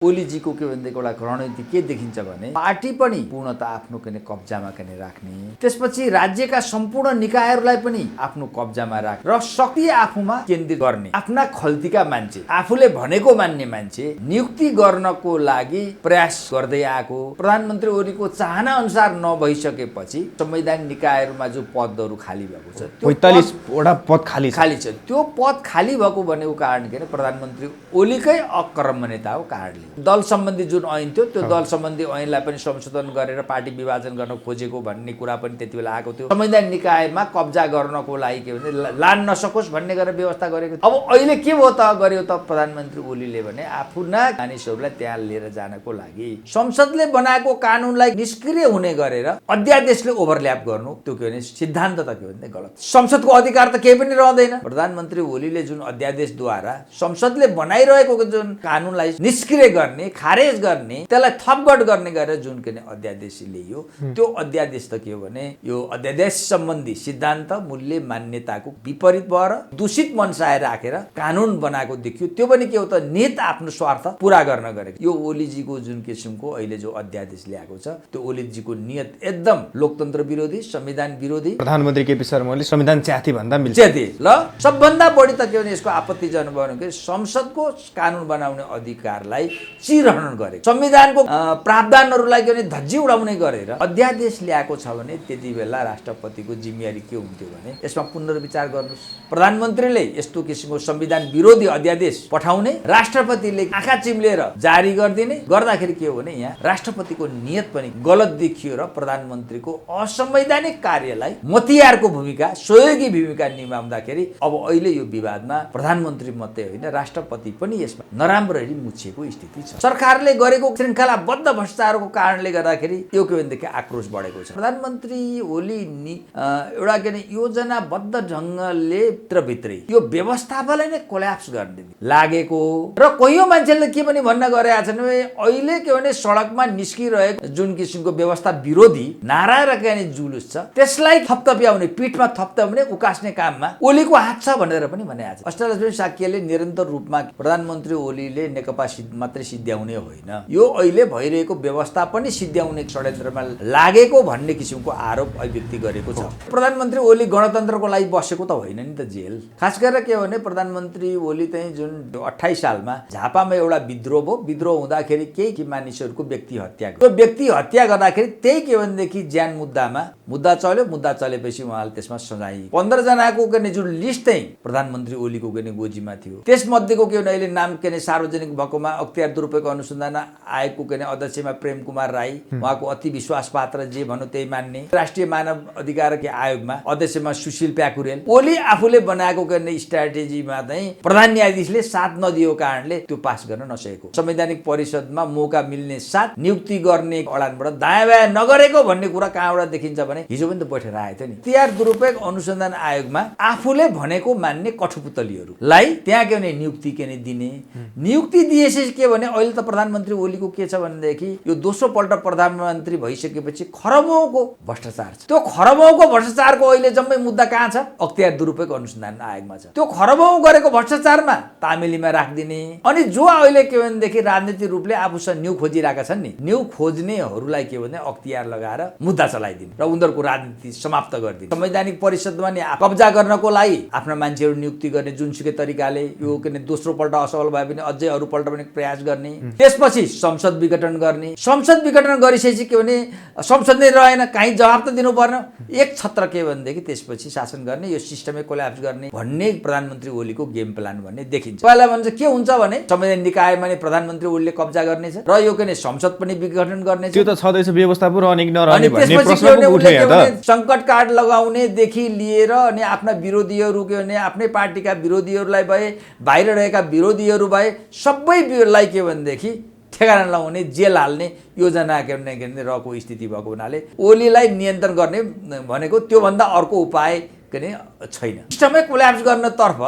ओलीजीको के भनेदेखि एउटा रणनीति के देखिन्छ भने पार्टी पनि पूर्णतः आफ्नो कब्जामा राख्ने, त्यसपछि राज्यका सम्पूर्ण निकायहरूलाई पनि आफ्नो कब्जामा राख्ने र शक्ति आफूमा केन्द्रित गर्ने, आफ्ना खल्तीका मान्छे, आफूले भनेको मान्ने मान्छे नियुक्ति गर्नको लागि प्रयास गर्दै आएको प्रधानमन्त्री ओलीको चाहना अनुसार नभइसकेपछि संवैधानिक निकायहरूमा जो पदहरू खाली भएको छ, 45 वटा पद खाली छ। त्यो पद खाली भएको भनेको कारण के प्रधानमन्त्री ओलीकै अकर्मण्यता हो कारणले। दल सम्बन्धी जुन ऐन थियो त्यो दल सम्बन्धी ऐनलाई पनि संशोधन गरेर पार्टी विभाजन गर्न खोजेको भन्ने कुरा पनि त्यति बेला आएको थियो। संवैधानिक निकायमा कब्जा गर्नको लागि के भने लान नसकोस् भन्ने गरेर व्यवस्था गरेको थियो। अब अहिले के भयो त गर्यो त प्रधानमन्त्री ओलीले भने आफ्ना मानिसहरूलाई त्यहाँ लिएर जानको लागि संसदले बनाएको कानुनलाई निष्क्रिय हुने गरेर अध्यादेशले ओभरल्याप गर्नु, त्यो के भने सिद्धान्त त के भने गलत। संसदको अधिकार त केही पनि रहँदैन। प्रधानमन्त्री ओलीले जुन अध्यादेशद्वारा संसदले बनाइरहेको जुन कानुनलाई निष्क्रिय गर्ने, खारेज गर्ने, त्यसलाई थपगढ गर्ने गरेर जुन के अध्यादेश ल्याइयो, त्यो अध्यादेश त के हो भने यो अध्यादेश सम्बन्धी सिद्धान्त मूल्य मान्यताको विपरीत भएर दूषित मनसाय राखेर कानुन बनाएको देखियो। त्यो पनि के हो त निहित आफ्नो स्वार्थ पूरा गर्न गरेको। यो ओलीजीको जुन किसिमको अहिले जो अध्यादेश ल्याएको छ त्यो ओलीजीको नियत एकदम लोकतन्त्र विरोधी, संविधान विरोधी। प्रधानमन्त्री केपी शर्मा ओली संविधान च्याती भन्दा मिल्छ। च्याती ल सबभन्दा बढी त के भने यसको आपत्तिजनक भनेको संसदको कानुन बनाउने अधिकारलाई चिरहरण गरे, संविधानको प्रावधानहरूलाई के भने धज्जी उडाउने गरेर अध्यादेश ल्याएको छ भने त्यति बेला राष्ट्रपतिको जिम्मेवारी के हुन्थ्यो भने यसमा पुनर्विचार गर्नुस्। प्रधानमन्त्रीले यस्तो किसिमको संविधान विरोधी अध्यादेश पठाउने, राष्ट्रपतिले आँखा चिम्लेर जारी गरिदिने गर्दाखेरि के हो भने यहाँ राष्ट्रपतिको नियत पनि गलत देखियो र प्रधानमन्त्रीको असंवैधानिक कार्यलाई मतियारको भूमिका, सहयोगी भूमिका निभाउँदाखेरि अब अहिले यो विवादमा प्रधानमन्त्री मात्रै होइन राष्ट्रपति पनि यसमा नराम्ररी मुछिएको स्थिति छ। सरकारले गरेको श्रृङ्खलाबद्ध भ्रष्टाचारको कारणले गर्दाखेरि यो के भनेदेखि आक्रोश बढेको छ। प्रधानमन्त्री ओली एउटा के भने योजनाबद्ध ढङ्गले भित्रै यो व्यवस्थापनलाई नै कोल्याप्स गर्ने लागेको र कयौं मान्छेले के पनि भन्न गरेका छन् अहिले के भने सडकमा निस्किरहेको जुन किसिमको व्यवस्था विरोधी नारा र के भने जुलुस छ त्यसलाई थपथप्याउने, पीठमा थपथप्याउने, उकास्ने काममा ओलीको हात छ भनेर पनि भनेको छ। अस्ट्रेलिया साक्यले निरन्तर रूपमा प्रधानमन्त्री ओलीले नेकपा मात्रै सिद्ध्याउने होइन, यो अहिले भइरहेको व्यवस्था पनि सिद्ध्याउने षड्यन्त्रमा लागेको भन्ने किसिमको आरोप अभिव्यक्ति गरेको छ। प्रधानमन्त्री ओली गणतन्त्रको लागि बसेको त होइन नि त जेल। खास गरेर के हो भने प्रधानमन्त्री ओली चाहिँ जुन 28 सालमा झापामा एउटा विद्रोह भयो, विद्रोह हुँदाखेरि केही मानिसहरूको व्यक्ति हत्या गर्यो। त्यो व्यक्ति हत्या गर्दाखेरि त्यही के भनेदेखि ज्यान मुद्दा चल्यो, मुद्दा चलेपछि उहाँले त्यसमा सजाय 15 जनाको जुन लिस्ट चाहिँ प्रधानमन्त्री ओलीको गोजीमा थियो, त्यसमध्येको के भने अहिले नाम के सार्वजनिक भएकोमा अख्तियार दुरुपयोग अनुसन्धान आयोगको अध्यक्षमा प्रेम कुमार राई, उहाँको अति विश्वास पात्र जे भन्नु त्यही मान्ने, राष्ट्रिय मानव अधिकार आयोगमा अध्यक्षमा सुशील प्याकुरेल। ओली आफूले बनाएको स्ट्राटेजीमा चाहिँ प्रधान न्यायाधीशले साथ नदिएको कारणले त्यो पास गर्न नसकेको। संवैधानिक परिषदमा मौका मिल्ने साथ नियुक्ति गर्ने अडानबाट दायाँ बायाँ नगरेको भन्ने कुरा कहाँबाट देखिन्छ भने हिजो पनि त बैठेर आएको थियो नि। अख्तियार दुरुपयोग अनुसन्धान आयोगमा आफूले भनेको मान्ने कठपुतलीहरूलाई त्यहाँ के भने नियुक्ति दिने, नियुक्ति दिएपछि के भने अहिले त प्रधानमन्त्री ओलीको के छ भनेदेखि यो दोस्रो पल्ट प्रधानमन्त्री भइसकेपछि खरबौँको भ्रष्टाचार छ। त्यो खरबौँको भ्रष्टाचारको अहिले जम्मै मुद्दा कहाँ छ? अख्तियार दुरुपयोग अनुसन्धान आयोगमा छ। त्यो खरबौँ गरेको भ्रष्टाचारमा तामेलीमा राखिदिने अनि जो अहिले के भनेदेखि राजनीतिक रूपले आफूसँग न्यू खोजिरहेका छन् नि, न्यू खोज्नेहरूलाई के भने अख्तियार लगाएर मुद्दा चलाइदिने र उनीहरूको राजनीति समाप्त गरिदिने। संवैधानिक परिषदमा नि कब्जा गर्नको लागि आफ्ना मान्छेहरू नियुक्ति गर्ने जुनसुकै तरिकाले यो दोस्रो पल्ट असफल भए पनि अझै अरू पल्ट पनि प्रयास गर्ने, त्यसपछि संसद विघटन गर्ने। संसद विघटन गरिसकेपछि के भने संसद नै रहेन, कहीँ जवाब त दिनु पर्न, एक छत्र के भनेदेखि त्यसपछि शासन गर्ने, यो सिस्टमै कोल्याप्स गर्ने भन्ने प्रधानमन्त्री ओलीको गेम प्लान भन्ने देखिन्छ। पहिला भन्छ के हुन्छ भने संवैधानिक निकायमा नै प्रधानमन्त्री ओलीले कब्जा गर्नेछ र यो के संसद पनि विघटन गर्नेछ। त्यो त छँदैछ व्यवस्था पो रहने कि नरहने भन्ने प्रश्न उठ्यो त। संकट कार्ड लगाउनेदेखि लिएर अनि आफ्ना विरोधीहरू के भने आफ्नै पार्टीका विरोधीहरूलाई भए, बाहिर रहेका विरोधीहरू भए, सबैलाई के भनेदेखि ठेगाना लगाउने, जेल हाल्ने योजना के रहेको स्थिति भएको हुनाले ओलीलाई नियन्त्रण गर्ने भनेको त्योभन्दा अर्को उपाय छैन। सिस्टमै कोल्याप्स गर्नतर्फ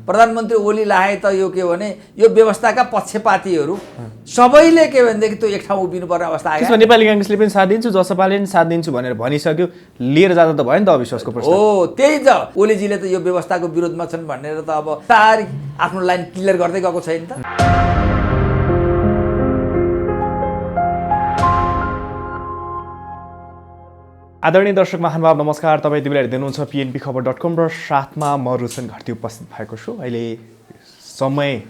प्रधानमन्त्री ओली लाए त यो के भने यो व्यवस्थाका पक्षपातीहरू सबैले के भनेदेखि त्यो एक ठाउँ उभिनुपर्ने अवस्था आयो। नेपाली कांग्रेसले पनि साथ दिन्छु, जसपाले पनि साथ दिन्छु भनेर भनिसक्यो, लिएर जाँदा त भयो नि त अविश्वासको प्रस्ताव। हो त्यही त, ओलीजीले त यो व्यवस्थाको विरोधमा छन् भनेर त अब तारिक आफ्नो लाइन क्लियर गर्दै गएको छैन त। आदरणीय दर्शक महानुभाव नमस्कार। तपाईँ यति बेला हेर्दै हुनुहुन्छ pnpखबर.com र साथमा म रोशन घरती उपस्थित भएको छु। अहिले समय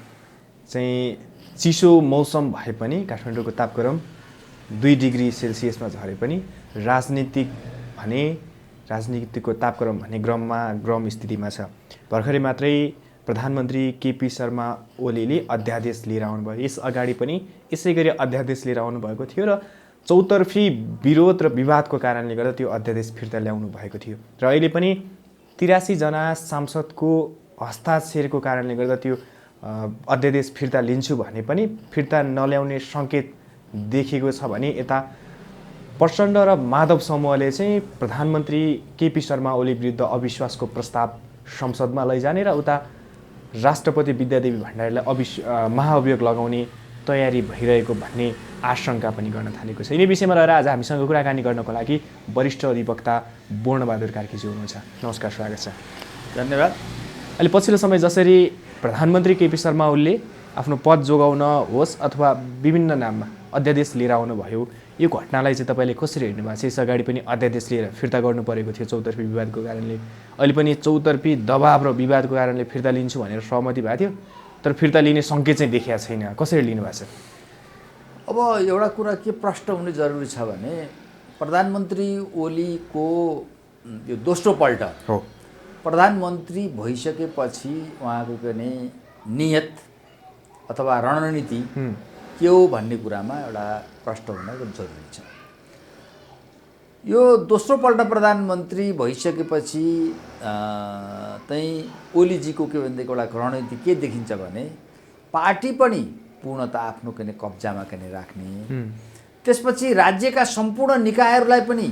चाहिँ चिसो मौसम भए पनि काठमाडौँको तापक्रम 2 डिग्री सेल्सियसमा झरे पनि राजनीतिको तापक्रम भने गरम स्थितिमा छ। भर्खरै मात्रै प्रधानमन्त्री केपी शर्मा ओलीले अध्यादेश लिएर आउनुभयो। यस अगाडि पनि यसै गरी अध्यादेश लिएर आउनुभएको थियो र चौतर्फी विरोध र विवादको कारणले गर्दा त्यो अध्यादेश फिर्ता ल्याउनु भएको थियो र अहिले पनि 83 जना सांसदको हस्ताक्षरको कारणले गर्दा त्यो अध्यादेश फिर्ता लिन्छु भने पनि फिर्ता नल्याउने सङ्केत देखिएको छ भने यता प्रचण्ड र माधव समूहले चाहिँ प्रधानमन्त्री केपी शर्मा ओली विरुद्ध अविश्वासको प्रस्ताव संसदमा लैजाने र उता राष्ट्रपति विद्यादेवी भण्डारीलाई महाअभियोग लगाउने तयारी भइरहेको भन्ने आशंका पनि गर्न थालेको छ। यिनै विषयमा रहेर आज हामीसँग कुराकानी गर्नको लागि वरिष्ठ अधिवक्ता बोर्णबहादुर कार्कीजी हुनुहुन्छ। नमस्कार, स्वागत छ। धन्यवाद। अहिले पछिल्लो समय जसरी प्रधानमन्त्री केपी शर्मा ओलीले आफ्नो पद जोगाउन होस् अथवा विभिन्न नाममा अध्यादेश लिएर आउनुभयो, यो घटनालाई चाहिँ तपाईँले कसरी हेर्नु भएको छ? यस अगाडि पनि अध्यादेश लिएर फिर्ता गर्नु परेको थियो चौतर्फी विवादको कारणले, अहिले पनि चौतर्फी दबाव र विवादको कारणले फिर्ता लिन्छु भनेर सहमति भएको थियो, तर फिर्ता लिने सङ्केत चाहिँ देखिएको छैन। कसरी लिनु भएको छ? अब एउटा कुरा के प्रश्न हुनु जरुरी छ भने प्रधानमन्त्री ओलीको यो दोस्रो पल्ट हो प्रधानमन्त्री भइसकेपछि उहाँको कुनै नियत अथवा रणनीति के हो भन्ने कुरामा एउटा प्रश्न हुन जरुरी छ। यो दोस्रो पल्ट प्रधानमन्त्री भइसकेपछि चाहिँ ओलीजीको के भनेदेखि एउटा रणनीति के देखिन्छ भने पार्टी पनि पूर्णतः आफ्नो कुनै कब्जामा कुनै राख्ने, त्यसपछि राज्यका सम्पूर्ण निकायहरूलाई पनि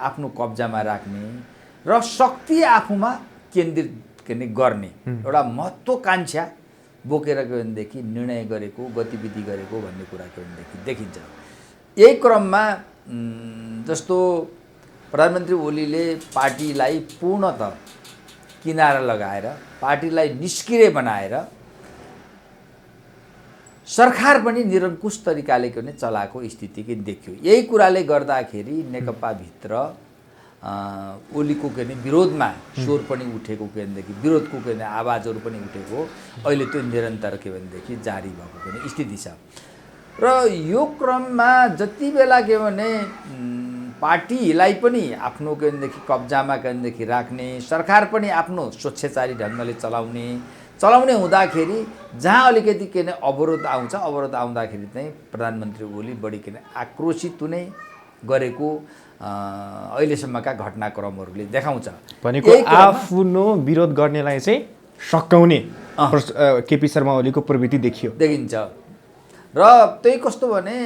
आफ्नो कब्जामा राख्ने र शक्ति आफूमा केन्द्रित गर्ने एउटा महत्त्वाकांक्षा बोकेर के भनेदेखि निर्णय गरेको, गतिविधि गरेको भन्ने कुरा के भनेदेखि देखिन्छ। यही क्रममा जस्तो प्रधानमन्त्री ओलीले पार्टीलाई पूर्णतः किनारा लगाएर, पार्टीलाई निष्क्रिय बनाएर सरकार पनि निरङ्कुश तरिकाले के भने चलाएको स्थिति के देखियो। यही कुराले गर्दाखेरि नेकपाभित्र ओलीको के विरोधमा स्वर पनि उठेको के भनेदेखि विरोधको के आवाजहरू पनि उठेको अहिले त्यो निरन्तर के भनेदेखि जारी भएको पनि स्थिति छ। र यो क्रममा जति बेला के भने पार्टीलाई पनि आफ्नो के भनेदेखि कब्जामा के भनेदेखि राख्ने, सरकार पनि आफ्नो स्वेच्छाचारी ढङ्गले चलाउने हुँदाखेरि जहाँ अलिकति के अवरोध आउँछ, अवरोध आउँदाखेरि चाहिँ प्रधानमन्त्री ओली बढी के आक्रोशित हुने गरेको अहिलेसम्मका घटनाक्रमहरूले देखाउँछ। भनेको आफ्नो विरोध गर्नेलाई चाहिँ सकाउने केपी शर्मा ओलीको प्रवृत्ति देखिन्छ। र त्यही कस्तो भने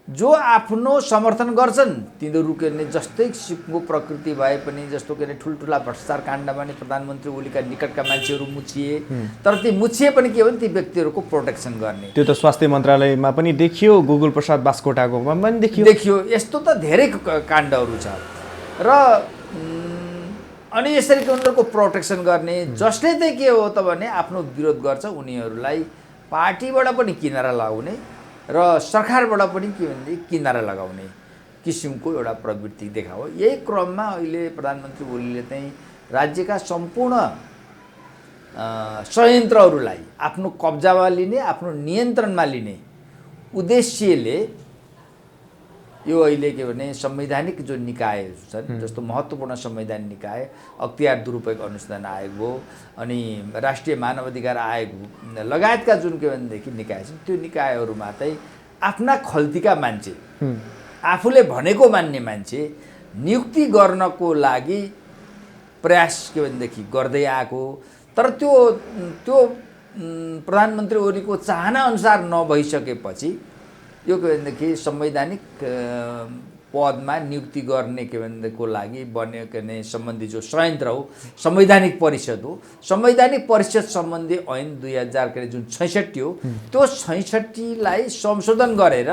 जो आफ्नो समर्थन गर्छन् तिनीहरू के भने जस्तै सिक्किमको प्रकृति भए पनि जस्तो के ठुल्ठुला भ्रष्टाचार काण्डमा नि प्रधानमन्त्री ओलीका निकटका मान्छेहरू मुछिए, तर ती मुछिए पनि के भने ती व्यक्तिहरूको प्रोटेक्सन गर्ने। त्यो त स्वास्थ्य मन्त्रालयमा पनि देखियो, गुगल प्रसाद बास्कोटाकोमा पनि देखियो। यस्तो त धेरै काण्डहरू छ र अनि यसरी के उनीहरूको प्रोटेक्सन गर्ने, जसले चाहिँ के हो त भने आफ्नो विरोध गर्छ उनीहरूलाई पार्टीबाट पनि किनारा लगाउने र सरकारबाट पनि के भनेदेखि किनारा लगाउने किसिमको एउटा प्रवृत्ति देखाओ। यही क्रममा अहिले प्रधानमन्त्री ओलीले चाहिँ राज्यका सम्पूर्ण संयन्त्रहरूलाई आफ्नो कब्जामा लिने, आफ्नो नियन्त्रणमा लिने उद्देश्यले यो अहिले के भने संवैधानिक जो निकायहरू छन्, जस्तो महत्त्वपूर्ण संवैधानिक निकाय अख्तियार दुरुपयोग अनुसन्धान आयोग हो, अनि राष्ट्रिय मानवाधिकार आयोग लगायतका जुन के भनेदेखि निकाय छन्, त्यो निकायहरूमा चाहिँ आफ्ना खल्तीका मान्छे, आफूले भनेको मान्ने मान्छे नियुक्ति गर्नको लागि प्रयास के भनेदेखि गर्दै आएको, तर त्यो प्रधानमन्त्री ओलीको चाहना अनुसार नभइसकेपछि यो के भनेदेखि संवैधानिक पदमा नियुक्ति गर्ने के भनेको लागि बन्यो के भने सम्बन्धी जो संयन्त्र हो संवैधानिक परिषद हो, संवैधानिक परिषद सम्बन्धी ऐन 2000 के जुन 66 हो, त्यो 66लाई संशोधन गरेर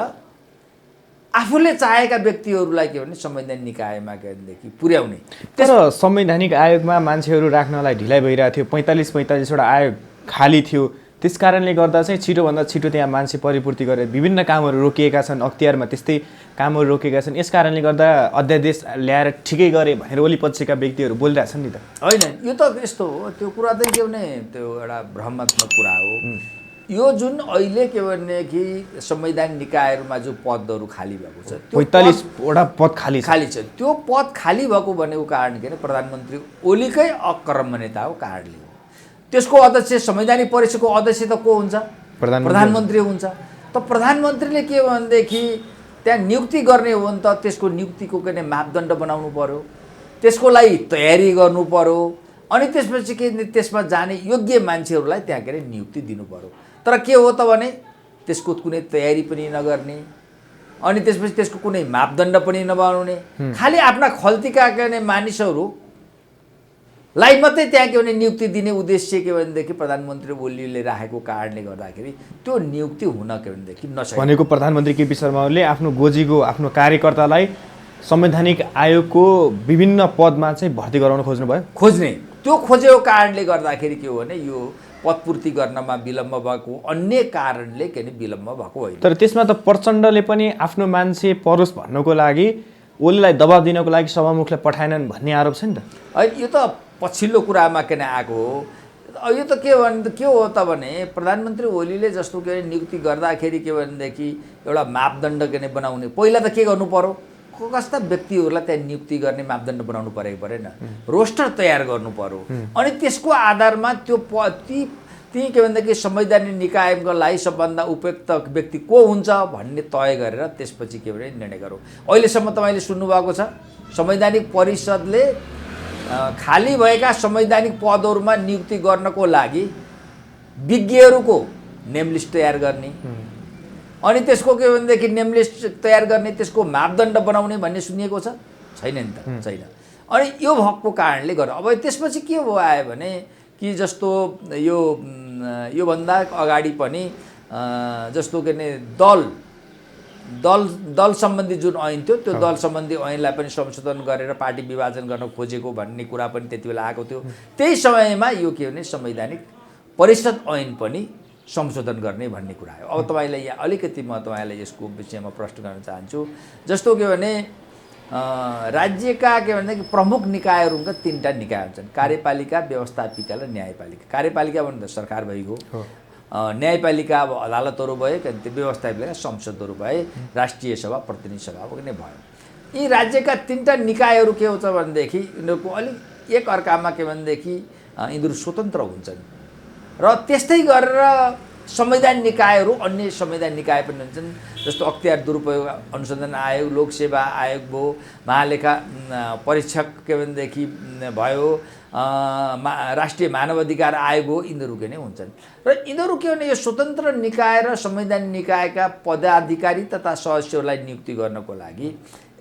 आफूले चाहेका व्यक्तिहरूलाई के भने संवैधानिक निकायमा के भनेदेखि पुर्याउने। तर संवैधानिक आयोगमा मान्छेहरू राख्नलाई ढिलाइ भइरहेको थियो। 45 वटा आयोग खाली थियो। त्यस कारणले गर्दा चाहिँ छिटोभन्दा छिटो त्यहाँ मान्छे परिपूर्ति गरेर विभिन्न कामहरू रोकिएका छन्, अख्तियारमा त्यस्तै कामहरू रोकेका छन्। यस कारणले गर्दा अध्यादेश ल्याएर ठिकै गरे भनेर ओली पक्षका व्यक्तिहरू बोलिरहेछन् नि त। होइन, यो त यस्तो हो, त्यो कुरा चाहिँ के भने त्यो एउटा भ्रमात्मक कुरा हो। यो जुन अहिले के भने कि संवैधानिक निकायहरूमा जो पदहरू खाली भएको छ, 45वटा पद खाली छ। त्यो पद खाली भएको भनेको कारण के भने प्रधानमन्त्री ओलीकै अकर्मण्यता हो, कारणले हो। त्यसको अध्यक्ष, संवैधानिक परिषदको अध्यक्ष त को हुन्छ? प्रधानमन्त्री हुन्छ। त प्रधानमन्त्रीले के भनेदेखि त्यहाँ नियुक्ति गर्ने हो भने त त्यसको नियुक्तिको के भने मापदण्ड बनाउनु पर्यो, त्यसको लागि तयारी गर्नु पर्यो, अनि त्यसपछि के त्यसमा जाने योग्य मान्छेहरूलाई त्यहाँ के अरे नियुक्ति दिनु पर्यो। तर के हो त भने त्यसको कुनै तयारी पनि नगर्ने, अनि त्यसपछि त्यसको कुनै मापदण्ड पनि नबनाउने, खालि आफ्ना खल्तीका के भने मानिसहरूलाई मात्रै त्यहाँ के भने नियुक्ति दिने उद्देश्य के भनेदेखि प्रधानमन्त्री ओलीले राखेको कारणले गर्दाखेरि त्यो नियुक्ति हुन के भनेदेखि नसक्यो। भनेको प्रधानमन्त्री केपी शर्मा ओलीले आफ्नो गोजीको आफ्नो कार्यकर्तालाई संवैधानिक आयोगको विभिन्न पदमा चाहिँ भर्ती गराउन खोज्नुभयो। त्यो खोजेको कारणले गर्दाखेरि के हो भने यो पदपूर्ति गर्नमा विलम्ब भएको अन्य कारणले के भने विलम्ब भएको होइन। तर त्यसमा त प्रचण्डले पनि आफ्नो मान्छे परोस् भन्नको लागि ओलीलाई दबाब दिनको लागि सभामुखलाई पठाएनन् भन्ने आरोप छ नि त। होइन, यो त पछिल्लो कुरामा किन आएको हो। यो त के हो त भने प्रधानमन्त्री ओलीले जस्तो के अरे नियुक्ति गर्दाखेरि के भनेदेखि एउटा मापदण्ड के भने बनाउने, पहिला त के गर्नु पर्यो, कस्ता व्यक्तिहरूलाई त्यहाँ नियुक्ति गर्ने मापदण्ड बनाउनु परेको परेन, रोस्टर तयार गर्नु पर्यो, अनि त्यसको आधारमा त्यो ती के भनेदेखि संवैधानिक निकायको लागि सबभन्दा उपयुक्त व्यक्ति को हुन्छ भन्ने तय गरेर त्यसपछि के भने निर्णय गरौँ। अहिलेसम्म तपाईँले सुन्नुभएको छ संवैधानिक परिषदले खाली भएका संवैधानिक पदहरूमा नियुक्ति गर्नको लागि विज्ञहरूको नेम लिस्ट तयार गर्ने, अनि त्यसको के भनेदेखि नेम लिस्ट तयार गर्ने, त्यसको मापदण्ड बनाउने भन्ने सुनिएको छ? छैन नि त, छैन। अनि यो भएको कारणले गर्दा अब त्यसपछि के भयो आयो भने कि जस्तो योभन्दा अगाडि पनि जस्तो के भने दल सम्बन्धी जुन ऐन थियो, त्यो दल सम्बन्धी ऐनलाई पनि संशोधन गरेर पार्टी विभाजन गर्न खोजेको भन्ने कुरा पनि त्यति बेला आएको थियो। त्यही समयमा यो के भने संवैधानिक परिषद ऐन पनि संशोधन गर्ने भन्ने कुरा हो। अब तपाईँलाई यहाँ अलिकति म तपाईँलाई यसको विषयमा प्रश्न गर्न चाहन्छु। जस्तो के भने राज्यका के भनेदेखि प्रमुख निकायहरूका 3टा निकाय हुन्छन्, कार्यपालिका, व्यवस्थापिका र न्यायपालिका। कार्यपालिका भन्दा सरकार भइगयो, न्यायपालिका अब अदालतहरू भए, व्यवस्थापिका संसदहरू भए, राष्ट्रिय सभा, प्रतिनिधि सभा पनि भयो। यी राज्यका 3टा निकायहरू के हुन्छ भनेदेखि यिनीहरूको अलिक एक अर्कामा के भनेदेखि यिनीहरू स्वतन्त्र हुन्छन्, र त्यस्तै गरेर संवैधानिक निकायहरू अन्य संवैधानिक निकाय पनि हुन्छन्। जस्तो अख्तियार दुरुपयोग अनुसन्धान आयोग, लोकसेवा आयोग भयो, महालेखा परीक्षक के भनेदेखि भयो, राष्ट्रिय मानवाधिकार आयोग हो, यिनीहरू के नै हुन्छन्। र यिनीहरू के भने यो स्वतन्त्र निकाय र संवैधानिक निकायका पदाधिकारी तथा सदस्यहरूलाई नियुक्ति गर्नको लागि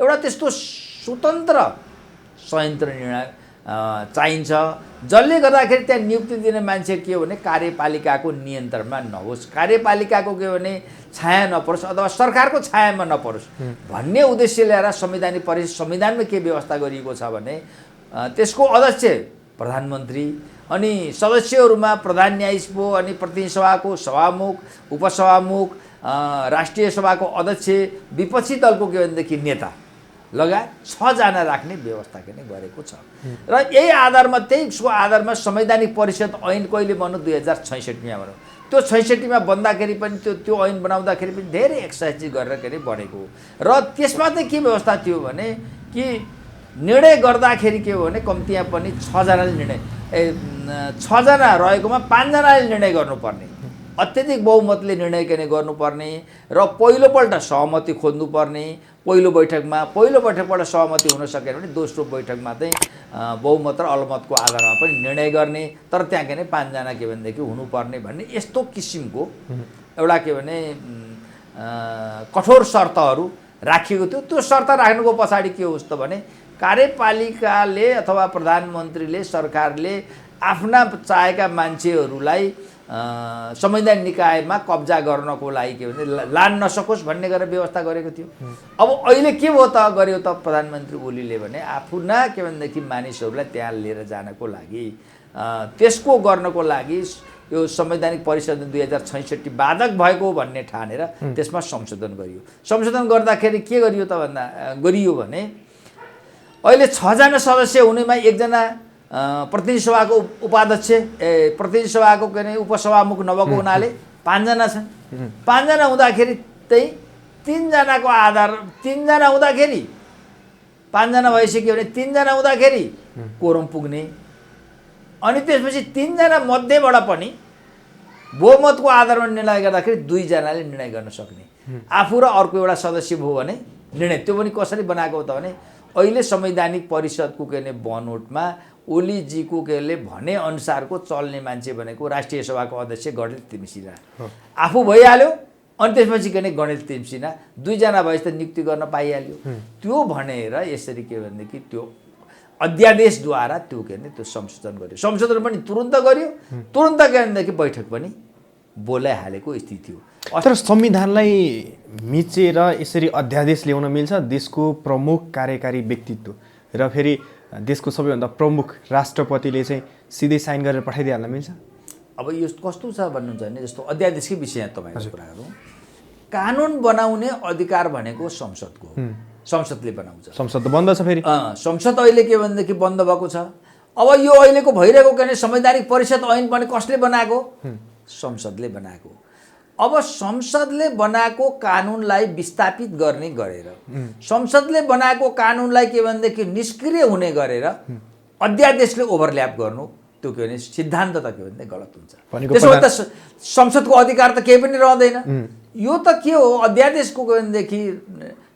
एउटा त्यस्तो स्वतन्त्र संयन्त्र निर्णय चाहिन्छ, जसले गर्दाखेरि त्यहाँ नियुक्ति दिने मान्छे के हो भने कार्यपालिकाको नियन्त्रणमा नहोस्, कार्यपालिकाको के भने छाया नपरोस् अथवा सरकारको छायामा नपरोस् भन्ने उद्देश्य ल्याएर संवैधानिक परिषद संविधानमा के व्यवस्था गरिएको छ भने त्यसको अध्यक्ष प्रधानमन्त्री, अनि सदस्यहरूमा प्रधान न्यायाधीश भयो, अनि प्रतिनिधि सभाको सभामुख, उपसभामुख, राष्ट्रिय सभाको अध्यक्ष, विपक्षी दलको के भनेदेखि नेता लगायत 6 जना राख्ने व्यवस्था के नै गरेको छ। र यही आधारमा त्यसको आधारमा संवैधानिक परिषद ऐन कहिले बन्यो? 2066मा बन्यो। त्यो 66मा बन्दाखेरि पनि त्यो ऐन बनाउँदाखेरि पनि धेरै एक्सर्साइज गरेर के अरे बनेको हो। र त्यसमा चाहिँ के व्यवस्था थियो भने कि निर्णय गर्दाखेरि के हो भने कम्तीमा पनि 6 जनाले निर्णय 6 जना रहेकोमा 5 जनाले निर्णय गर्नुपर्ने, अत्यधिक बहुमतले निर्णय गर्नुपर्ने, र पहिलोपल्ट सहमति खोज्नुपर्ने। पहिलो बैठकबाट सहमति हुन सकेन भने दोस्रो बैठकमा चाहिँ बहुमत र अलमतको आधारमा पनि निर्णय गर्ने, तर त्यहाँ के भने 5 जना के भनेदेखि हुनुपर्ने भन्ने यस्तो किसिमको एउटा के भने कठोर शर्तहरू राखिएको थियो। त्यो शर्त राख्नुको पछाडि के होस् त भने कार्यपालिकाले अथवा प्रधानमन्त्रीले, सरकारले आफ्ना चाहेका मान्छेहरूलाई संवैधानिक निकायमा कब्जा गर्नको लागि के भने लान नसकोस् भन्ने गरेर व्यवस्था गरेको थियो। अब अहिले के भयो त गर्यो त प्रधानमन्त्री ओलीले भने आफ्ना के भनेदेखि मानिसहरूलाई त्यहाँ लिएर जानको लागि त्यसको गर्नको लागि यो संवैधानिक परिषदले 2066 बाधक भएको भन्ने ठानेर त्यसमा संशोधन गरियो। संशोधन गर्दाखेरि के गरियो त भन्दा गरियो भने अहिले 6 जना सदस्य हुनेमा 1 जना प्रतिनिधि सभाको उपाध्यक्ष प्रतिनिधि सभाको के अरे उपसभामुख नभएको हुनाले 5 जना छन्। 5 जना हुँदाखेरि त्यही 3 जनाको आधार 3 जना हुँदाखेरि 5 जना भइसक्यो भने 3 जना हुँदाखेरि कोरम पुग्ने अनि त्यसपछि 3 जना मध्येबाट पनि बहुमतको आधारमा निर्णय गर्दाखेरि 2 जनाले निर्णय गर्न सक्ने आफू र अर्को एउटा सदस्य भयो भने निर्णय त्यो पनि कसरी बनाएको हो त भने अहिले संवैधानिक परिषदको के अरे बनोटमा ओलीजीको केले भने अनुसारको चल्ने मान्छे भनेको राष्ट्रिय सभाको अध्यक्ष गणेश तिमसिना आफू भइहाल्यो अनि त्यसपछि के अरे गणेश तिमसिना 2 जना भएपछि त नियुक्ति गर्न पाइहाल्यो। त्यो भनेर यसरी के भनेदेखि त्यो अध्यादेशद्वारा त्यो के अरे त्यो संशोधन गर्यो। संशोधन पनि तुरुन्त गर्यो, तुरुन्त के भनेदेखि बैठक पनि बोलाइहालेको स्थिति हो। तर संविधानलाई मिचेर यसरी अध्यादेश ल्याउन मिल्छ? देशको प्रमुख कार्यकारी व्यक्तित्व र फेरि देशको सबैभन्दा प्रमुख राष्ट्रपतिले चाहिँ सिधै साइन गरेर पठाइदिइहाल्न मिल्छ? अब यो कस्तो छ भन्नुहुन्छ भने जस्तो अध्यादेशकै विषय तपाईँको कुरा गरौँ। कानुन बनाउने अधिकार भनेको संसदको हो, संसदले बनाउँछ। संसद त बन्द छ फेरि। संसद अहिले के भनेदेखि बन्द भएको छ। अब यो अहिलेको भइरहेको के भने संवैधानिक परिषद ऐन पनि कसले बनाएको? संसदले बनाएको। अब संसदले बनाएको कानुनलाई विस्थापित गर्ने गरेर संसदले बनाएको कानुनलाई के भनेदेखि निष्क्रिय हुने गरेर अध्यादेशले ओभरल्याप गर्नु त्यो के भने सिद्धान्त त के भने गलत हुन्छ। त्यसो त संसदको अधिकार त केही पनि रहँदैन। यो त के हो अध्यादेशको के भनेदेखि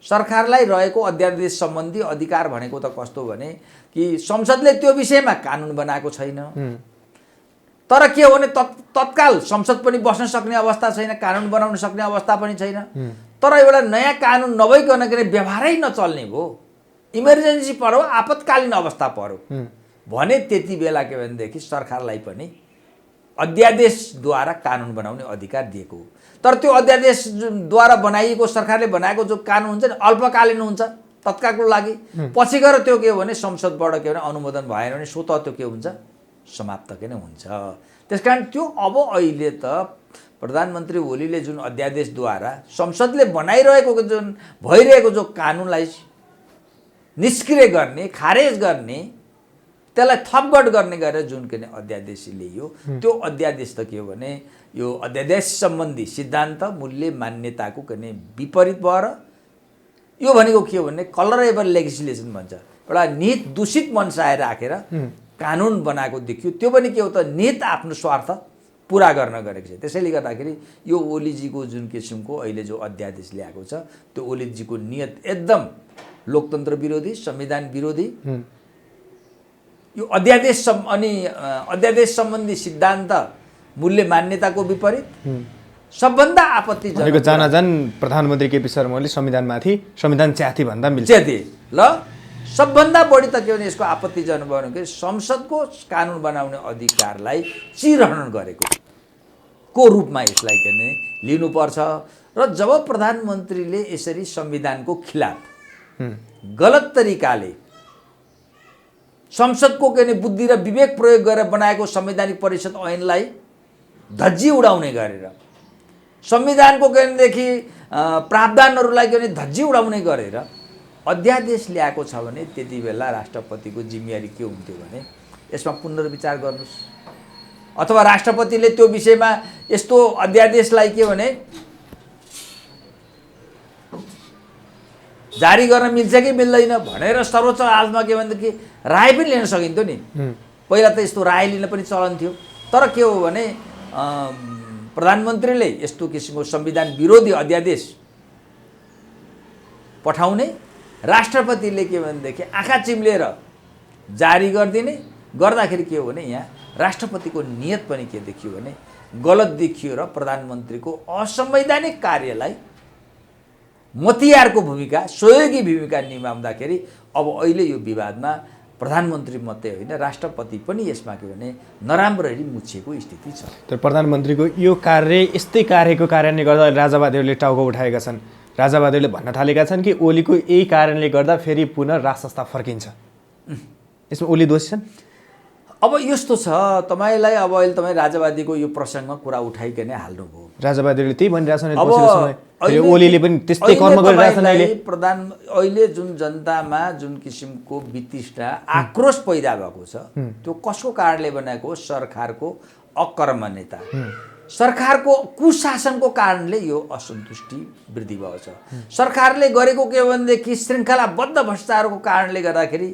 सरकारलाई रहेको अध्यादेश सम्बन्धी अधिकार भनेको त कस्तो भने कि संसदले त्यो विषयमा कानुन बनाएको छैन। तर के हो भने तत्काल संसद पनि बस्न सक्ने अवस्था छैन, कानुन बनाउन सक्ने अवस्था पनि छैन। तर एउटा नयाँ कानुन नभइकन के व्यवहारै नचल्ने भयो, इमर्जेन्सी पर्यो, आपतकालीन अवस्था पर्यो भने त्यति बेला के भनेदेखि सरकारलाई पनि अध्यादेशद्वारा कानुन बनाउने अधिकार दिएको हो। तर त्यो अध्यादेशद्वारा बनाइएको सरकारले बनाएको जो कानुन हुन्छ नि अल्पकालीन हुन्छ तत्कालको लागि, पछि गएर त्यो के हो भने संसदबाट के भने अनुमोदन भएन भने स्वतः त्यो के हुन्छ समाप्त के नै हुन्छ। त्यसकारण त्यो अब अहिले त प्रधानमन्त्री ओलीले जुन अध्यादेशद्वारा संसदले बनाइरहेको जुन भइरहेको जो कानुनलाई निष्क्रिय गर्ने, खारेज गर्ने, त्यसलाई थपगढ गर्ने गरेर जुन के अध्यादेश ल्याइयो त्यो अध्यादेश त के हो भने यो अध्यादेश सम्बन्धी सिद्धान्त मूल्य मान्यताको के विपरीत भएर यो भनेको के हो भने कलरेबल लेजिस्लेसन भन्छ। एउटा निहित दूषित मनसाय राखेर कानुन बनाएको देखियो। त्यो पनि के हो त निहित आफ्नो स्वार्थ पुरा गर्न गरेको छ। त्यसैले गर्दाखेरि यो ओलीजीको जुन किसिमको अहिले जो अध्यादेश ल्याएको छ त्यो ओलीजीको नियत एकदम लोकतन्त्र विरोधी, संविधान विरोधी। यो अध्यादेश अनि अध्यादेश सम्बन्धी सिद्धान्त मूल्य मान्यताको विपरीत सबभन्दा आपत्तिजनक जान प्रधानमन्त्री केपी शर्मा ओली संविधान च्याथी भन्दा मिल्छ। ल सबभन्दा बढी त के भने यसको आपत्तिजनक भनेको संसदको कानुन बनाउने अधिकारलाई चिरहरण गरेको को रूपमा यसलाई के भने लिनुपर्छ। र जब प्रधानमन्त्रीले यसरी संविधानको खिलाफ गलत तरिकाले संसदको के बुद्धि र विवेक प्रयोग गरेर बनाएको संवैधानिक परिषद ऐनलाई धज्जी उडाउने गरेर संविधानको के भनेदेखि प्रावधानहरूलाई के भने धज्जी उडाउने गरेर अध्यादेश ल्याएको छ भने त्यति बेला राष्ट्रपतिको जिम्मेवारी के हुन्थ्यो भने यसमा पुनर्विचार गर्नुहोस् अथवा राष्ट्रपतिले त्यो विषयमा यस्तो अध्यादेशलाई के भने जारी गर्न मिल्छ कि मिल्दैन भनेर सर्वोच्च अदालतमा के भनेदेखि राय पनि लिन सकिन्थ्यो नि। पहिला त यस्तो राय लिन पनि चलन थियो। तर के हो भने प्रधानमन्त्रीले यस्तो किसिमको संविधान विरोधी अध्यादेश पठाउने, राष्ट्रपतिले के भनेदेखि आँखा चिम्लेर जारी गरिदिने गर्दाखेरि के हो भने यहाँ राष्ट्रपतिको नियत पनि के देखियो भने गलत देखियो र प्रधानमन्त्रीको असंवैधानिक कार्यलाई मतियारको भूमिका, सहयोगी भूमिका निभाउँदाखेरि अब अहिले यो विवादमा प्रधानमन्त्री मात्रै होइन राष्ट्रपति पनि यसमा के भने नराम्ररी मुछिएको स्थिति छ। तर प्रधानमन्त्रीको यो कार्य यस्तै कार्यको कारणले गर्दा राजावादीहरूले टाउको उठाएका छन्। राजावादीहरूले भन्न थालेका छन् कि ओलीको यही कारणले गर्दा फेरि पुनः राज संस्था फर्किन्छ। यसमा ओली दोषी छन्? अब यस्तो छ, तपाईँलाई अब अहिले तपाईँ राजावादीको यो प्रसङ्गमा कुरा उठाइकन हाल्नुभयो। राजावादीले त्यही भनिरहेछन् अब ओलीले पनि त्यस्तै कर्म गरिरहेछन् अहिले। अहिले जुन जनतामा जुन किसिमको वितृष्णा आक्रोश पैदा भएको छ त्यो कसको कारणले बनाएको हो? सरकारको अकर्मण्यता, सरकारको कुशासनको कारणले यो असन्तुष्टि वृद्धि भएको छ। सरकारले गरेको के भनेदेखि श्रृङ्खलाबद्ध भ्रष्टाचारको कारणले गर्दाखेरि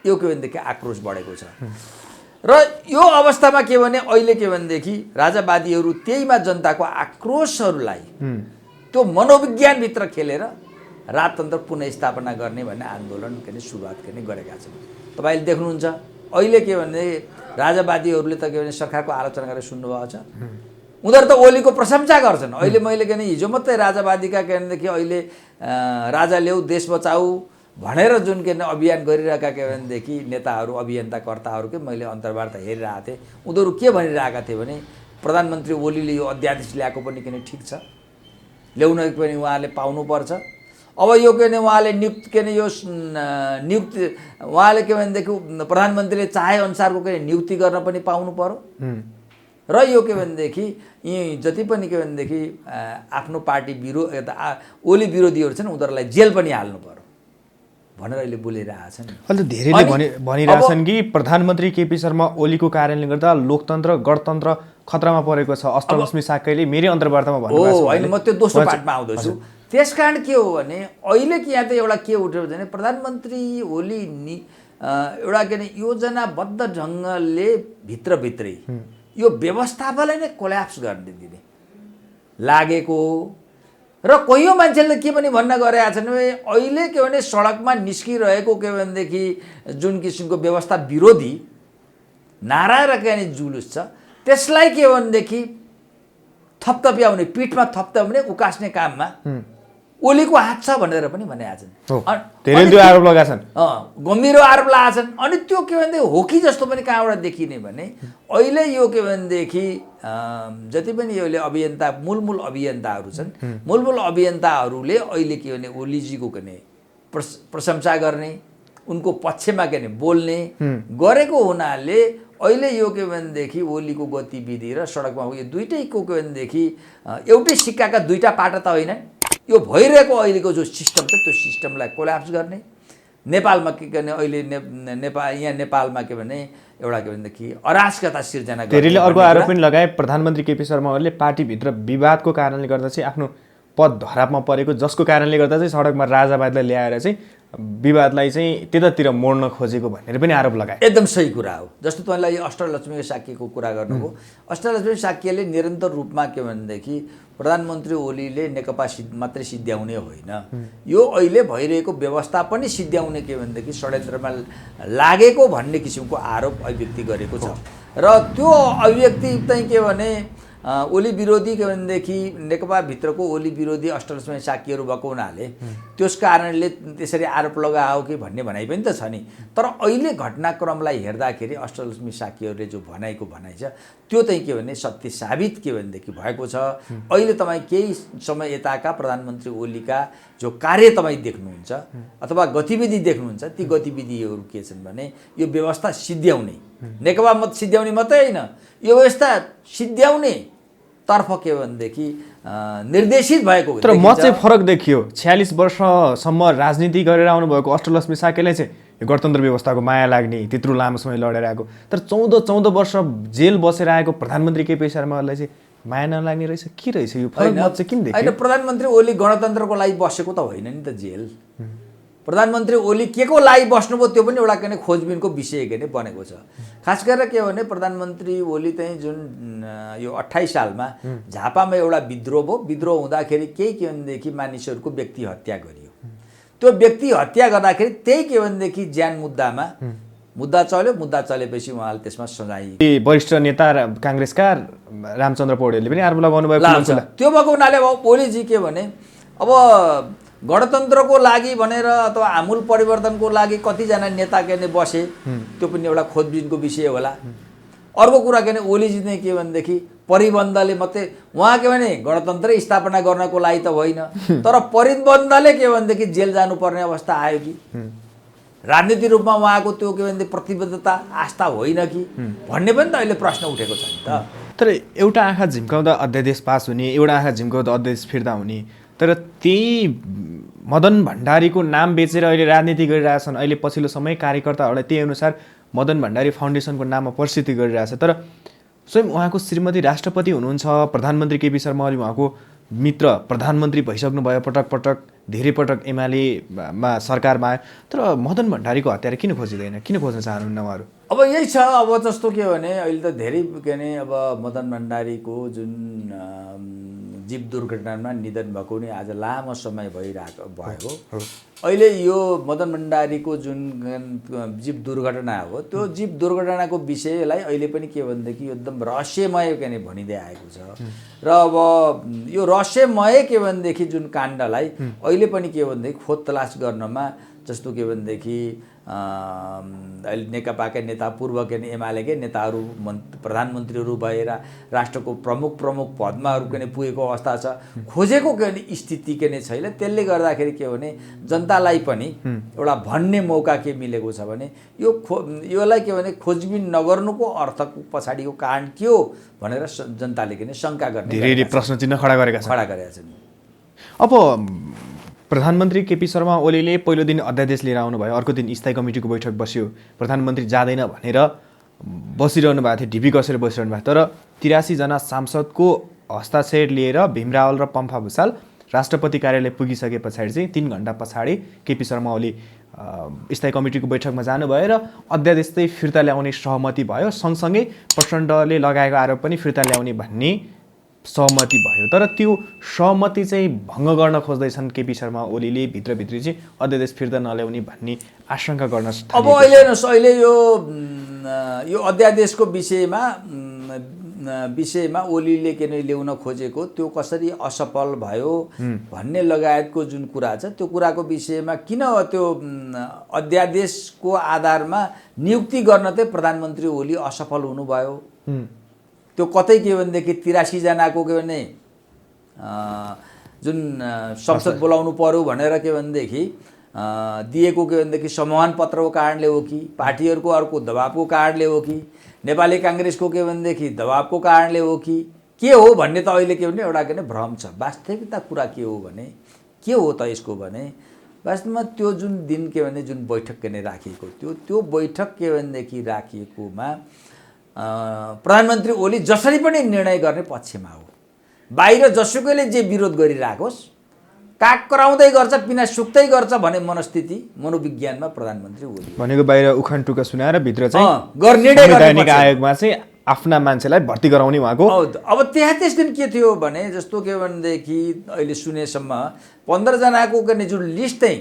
यो के भनेदेखि आक्रोश बढेको छ। र यो अवस्थामा के भने अहिले के भनेदेखि राजावादीहरू त्यहीमा जनताको आक्रोशहरूलाई त्यो मनोविज्ञानभित्र खेलेर राजतन्त्र पुनःस्थापना गर्ने भन्ने आन्दोलन सुरुवात गरेका छन्। तपाईँले देख्नुहुन्छ अहिले के भने राजावादीहरूले त के भने सरकारको आलोचना गरेर सुन्नुभएको छ। उनीहरू त ओलीको प्रशंसा गर्छन्। अहिले मैले हिजो मात्रै राजावादीका के भनेदेखि अहिले राजा ल्याऊ देश बचाऊ भनेर जुन के अभियान गरिरहेका के भनेदेखि नेताहरू अभियन्ताकर्ताहरू के मैले अन्तर्वार्ता हेरिरहेको थिएँ। उनीहरू के भनिरहेका थिए भने प्रधानमन्त्री ओलीले यो अध्यादेश ल्याएको पनि किन ठिक छ, ल्याउन पनि उहाँले पाउनुपर्छ। अब यो के भने उहाँले नियुक्ति उहाँले के भनेदेखि प्रधानमन्त्रीले चाहे अनुसारको के नियुक्ति गर्न पनि पाउनु पर्यो। र यो के भनेदेखि यी जति पनि के भनेदेखि आफ्नो पार्टी ओली विरोधीहरू छन् उनीहरूलाई जेल पनि हाल्नु पर्यो भनेर अहिले बोलिरहेछन्। अहिले धेरैले भनिरहेछन् कि प्रधानमन्त्री केपी शर्मा ओलीको कारणले गर्दा लोकतन्त्र गणतन्त्र खतरामा परेको छ। अष्टलक्ष्मी साक्यले मेरै अन्तर्वार्तामा भन्नुभएको छ। होइन, म त्यो दोस्रो पार्टमा आउँदैछु। त्यसकारण के हो भने अहिले कि यहाँ त एउटा के उठ्यो भने प्रधानमन्त्री ओली एउटा के भने योजनाबद्ध ढङ्गले भित्रभित्रै यो व्यवस्थापनलाई नै कोल्याप्स गर्ने दिने लागेको। र कोही मान्छेले के पनि भन्न गरेका छन् भने अहिले के भने सडकमा निस्किरहेको के भनेदेखि जुन किसिमको व्यवस्था विरोधी नारा र के भने जुलुस छ त्यसलाई के भनेदेखि थपथप्याउने, पिठमा थपथप्याउने, उकास्ने काममा ओलीको हात छ भनेर पनि भनेका छन्। धेरै आरोप लगाछन्, गम्भीर आरोप लगाएका छन्। अनि त्यो के भनेदेखि हो कि जस्तो पनि कहाँबाट देखिने भने अहिले यो के भनेदेखि जति पनि योले अभियन्ता मूलमूल अभियन्ताहरू छन्, मूलमूल अभियन्ताहरूले अहिले के भने ओलीजीको के भने प्रशंसा गर्ने, उनको पक्षमा के भने बोल्ने गरेको हुनाले अहिले यो के भनेदेखि ओलीको गतिविधि र सडकमा यो दुइटैको के भनेदेखि एउटै सिक्काका दुईटा पाटा त होइन। यो भइरहेको अहिलेको जो सिस्टम छ त्यो सिस्टमलाई कोल्याप्स गर्ने, नेपालमा के गर्ने अहिले नेपालमा के भने एउटा के भनेदेखि अराजकता सिर्जना गर्ने। धेरैले अर्को आरोप पनि लगाए प्रधानमन्त्री केपी शर्मा ओलीले पार्टीभित्र विवादको कारणले गर्दा चाहिँ आफ्नो पद धरापमा परेको, जसको कारणले गर्दा चाहिँ सडकमा राजावादीलाई ल्याएर चाहिँ विवादलाई चाहिँ त्यतातिर मोड्न खोजेको भनेर पनि आरोप लगाए। एकदम सही कुरा हो। जस्तो तपाईँलाई अष्टलक्ष्मी साक्यको कुरा गर्नुभयो। अष्टलक्ष्मी साक्यले निरन्तर रूपमा के भनेदेखि प्रधानमन्त्री ओलीले नेकपा मात्रै सिद्ध्याउने होइन, यो अहिले भइरहेको व्यवस्था पनि सिद्ध्याउने के भनेदेखि षड्यन्त्रमा लागेको भन्ने किसिमको आरोप अभिव्यक्ति गरेको छ। र त्यो अभिव्यक्ति चाहिँ के भने ओली विरोधी के भनेदेखि नेकपा भित्रको ओली विरोधी अष्टलक्ष्मी साक्यहरू भएको हुनाले त्यस कारणले त्यसरी आरोप लगायो कि भन्ने भनाइ पनि त छ नि। तर अहिले घटनाक्रमलाई हेर्दाखेरि अष्टलक्ष्मी साक्यहरूले जो भनाइ छ त्यो चाहिँ के भने सत्य साबित के भनेदेखि भएको छ। अहिले तपाईँ केही समय यताका प्रधानमन्त्री ओलीका जो कार्य तपाईँ देख्नुहुन्छ अथवा गतिविधि देख्नुहुन्छ ती गतिविधिहरू के छन् भने यो व्यवस्था सिद्ध्याउने, नेकपा मत सिद्ध्याउने मात्रै होइन, यो व्यवस्था सिद्ध्याउने तर्फ के भनेदेखि निर्देशित भएको। तर म चाहिँ फरक देखियो। 46 वर्षसम्म राजनीति गरेर आउनुभएको अष्टलक्ष्मी साक्यलाई चाहिँ यो गणतन्त्र व्यवस्थाको माया लाग्ने, त्यत्रो लामो समय लडेर आएको, तर 14 वर्ष जेल बसेर आएको प्रधानमन्त्री केपी शर्मालाई चाहिँ माया नलाग्ने रहेछ। के रहेछ यो फरक? म चाहिँ किन देखेँ? होइन, प्रधानमन्त्री ओली गणतन्त्रको लागि बसेको त होइन नि त जेल। प्रधानमन्त्री ओली के को लागि बस्नुभयो त्यो पनि एउटा के खोजबिनको विषय के बनेको छ। खास गरेर के भने प्रधानमन्त्री ओली चाहिँ जुन यो 28 सालमा झापामा एउटा विद्रोह भयो। विद्रोह हुँदाखेरि केही के भनेदेखि मानिसहरूको व्यक्ति हत्या गरियो। त्यो व्यक्ति हत्या गर्दाखेरि त्यही के भनेदेखि ज्यान मुद्दामा मुद्दा चल्यो। मुद्दा चलेपछि उहाँले त्यसमा सजाय। वरिष्ठ नेता काङ्ग्रेसका रामचन्द्र पौडेलले पनि आरोप लगाउनु भएको त्यो भएको हुनाले अब ओलीजी के भने अब गणतन्त्रको लागि भनेर अथवा आमूल परिवर्तनको लागि कतिजना नेता के भने बसे, त्यो पनि एउटा खोजबिनको विषय होला। अर्को कुरा के भने ओलीजी नै के भनेदेखि परिबन्धले मात्रै उहाँ के भने गणतन्त्र स्थापना गर्नको लागि त होइन, तर परिबन्धले के भनेदेखि जेल जानुपर्ने अवस्था आयो कि राजनीतिक रूपमा उहाँको त्यो के भन्छ प्रतिबद्धता आस्था होइन कि भन्ने पनि त अहिले प्रश्न उठेको छ नि त। तर एउटा आँखा झिम्काउँदा अध्यादेश पास हुने, एउटा आँखा झिम्काउँदा अध्यादेश फिर्ता हुने, तर त्यही मदन भण्डारीको नाम बेचेर अहिले राजनीति गरिरहेछन्। अहिले पछिल्लो समय कार्यकर्ताहरूलाई त्यही अनुसार मदन भण्डारी फाउन्डेसनको नाममा प्रसिद्धि गरिरहेछ। तर स्वयं उहाँको श्रीमती राष्ट्रपति हुनुहुन्छ, प्रधानमन्त्री केपी शर्मा ओली उहाँको मित्र प्रधानमन्त्री भइसक्नुभयो, पटक पटक धेरै पटक एमालेमा सरकारमा आयो। तर मदन भण्डारीको हत्यारा किन खोजिँदैन, किन खोज्न चाहनुहुन्न उहाँहरू? अब यही छ। अब जस्तो के भने अहिले त धेरै के भने अब मदन भण्डारीको जुन जीव दुर्घटनामा निधन भएको नि आज लामो समय भइरहेको भयो। अहिले यो मदन भण्डारीको जुन जीव दुर्घटना हो त्यो जीव दुर्घटनाको विषयलाई अहिले पनि के भनेदेखि एकदम रहस्यमय के नै भनिँदै आएको छ। र अब यो रहस्यमय के भनेदेखि जुन काण्डलाई अहिले पनि के भनेदेखि खोज तलास गर्नमा जस्तो के भनेदेखि अहिले नेकपाका नेता पूर्व के एमालेकै नेताहरू प्रधानमन्त्रीहरू भएर राष्ट्रको प्रमुख पदमाहरू के पुगेको अवस्था छ। खोजेको के भने स्थिति के नै छैन। त्यसले गर्दाखेरि के भने जनतालाई पनि एउटा भन्ने मौका के मिलेको छ भने योलाई के भने खोजबिन नगर्नुको अर्थको पछाडिको कारण के हो भनेर जनताले के शङ्का गर्ने धेरै प्रश्न चिन्ह खडा गरेका छन्। अब प्रधानमन्त्री केपी शर्मा ओलीले पहिलो दिन अध्यादेश लिएर आउनुभयो, अर्को दिन स्थायी कमिटीको बैठक बस्यो, प्रधानमन्त्री जाँदैन भनेर बसिरहनु भएको थियो, ढिपी कसेर बसिरहनु भएको। तर 83 जना सांसदको हस्ताक्षर लिएर भीमरावल र पम्फा भुसाल राष्ट्रपति कार्यालय पुगिसके पछाडि चाहिँ 3 घण्टा पछाडि केपी शर्मा ओली स्थायी कमिटीको बैठकमा जानुभयो र अध्यादेश चाहिँ फिर्ता ल्याउने सहमति भयो। सँगसँगै प्रचण्डले लगाएको आरोप पनि फिर्ता ल्याउने भन्ने सहमति भयो। तर त्यो सहमति चाहिँ भङ्ग गर्न खोज्दैछन् केपी शर्मा ओलीले, भित्रभित्री चाहिँ अध्यादेश फिर्ता नल्याउने भन्ने आशंका गर्न थालेको छ। अब अहिले यो अध्यादेशको विषयमा ओलीले के नै ल्याउन खोजेको त्यो कसरी असफल भयो भन्ने लगायतको जुन कुरा छ त्यो कुराको विषयमा किन त्यो अध्यादेशको आधारमा नियुक्ति गर्न चाहिँ प्रधानमन्त्री ओली असफल हुनुभयो। त्यो कतै के भनेदेखि 83 जनाको के भने जुन संसद बोलाउनु पर्यो भनेर के भनेदेखि दिएको के भनेदेखि सम्मान पत्रको कारणले हो कि पार्टीहरूको अर्को दबावको कारणले हो कि नेपाली काङ्ग्रेसको के भनेदेखि दबावको कारणले हो कि के हो भन्ने त अहिले के भने एउटा के भ्रम छ। वास्तविकता कुरा के हो भने के हो त यसको भने वास्तवमा त्यो जुन दिन के भने जुन बैठक के नै राखिएको त्यो बैठक के भनेदेखि राखिएकोमा प्रधानमन्त्री ओली जसरी पनि निर्णय गर्ने पक्षमा हो। बाहिर जसुकैले जे विरोध गरिराखोस्, काग कराउँदै गर्छ, पिना सुक्दै गर्छ भने मनस्थिति मनोविज्ञानमा प्रधानमन्त्री ओली भनेको बाहिर उखान टुका सुनाएर भित्र चाहिँ संवैधानिक आयोगमा चाहिँ आफ्ना मान्छेलाई भर्ती गराउने उहाँको। अब 33 दिन के थियो भने जस्तो के भनेदेखि अहिले सुनेसम्म 15 जनाको के जुन लिस्ट चाहिँ